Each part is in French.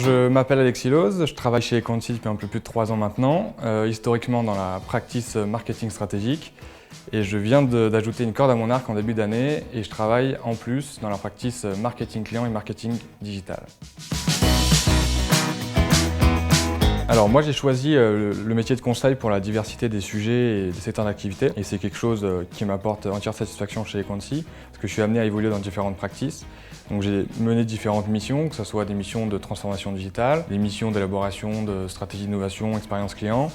je m'appelle Alexis Loz, je travaille chez Equanti depuis un peu plus de 3 ans maintenant, historiquement dans la practice marketing stratégique. Et je viens d'ajouter une corde à mon arc en début d'année et je travaille en plus dans la practice marketing client et marketing digital. Alors moi j'ai choisi le métier de conseil pour la diversité des sujets et des secteurs d'activité et c'est quelque chose qui m'apporte entière satisfaction chez Equanti parce que je suis amené à évoluer dans différentes practices. Donc j'ai mené différentes missions, que ce soit des missions de transformation digitale, des missions d'élaboration de stratégie d'innovation, expérience client,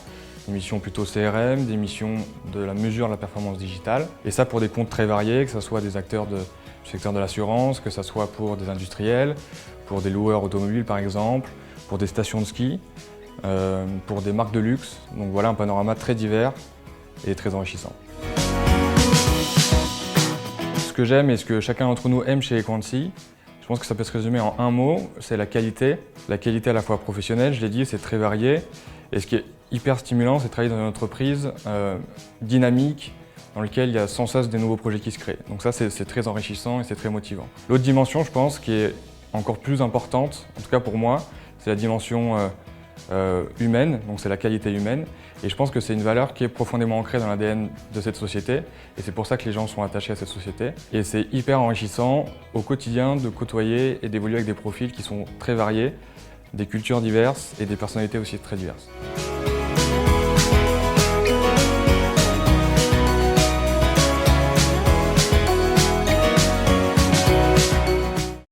des missions plutôt CRM, des missions de la mesure de la performance digitale. Et ça pour des comptes très variés, que ce soit des acteurs du secteur de l'assurance, que ce soit pour des industriels, pour des loueurs automobiles par exemple, pour des stations de ski, pour des marques de luxe. Donc voilà un panorama très divers et très enrichissant. Ce que j'aime et ce que chacun d'entre nous aime chez Equanti, je pense que ça peut se résumer en un mot, c'est la qualité. La qualité à la fois professionnelle, je l'ai dit, c'est très varié. Et ce qui est hyper stimulant, c'est de travailler dans une entreprise dynamique, dans laquelle il y a sans cesse des nouveaux projets qui se créent. Donc ça, c'est très enrichissant et c'est très motivant. L'autre dimension, je pense, qui est encore plus importante, en tout cas pour moi, c'est la dimension humaine, donc c'est la qualité humaine. Et je pense que c'est une valeur qui est profondément ancrée dans l'ADN de cette société. Et c'est pour ça que les gens sont attachés à cette société. Et c'est hyper enrichissant au quotidien de côtoyer et d'évoluer avec des profils qui sont très variés, des cultures diverses et des personnalités aussi très diverses.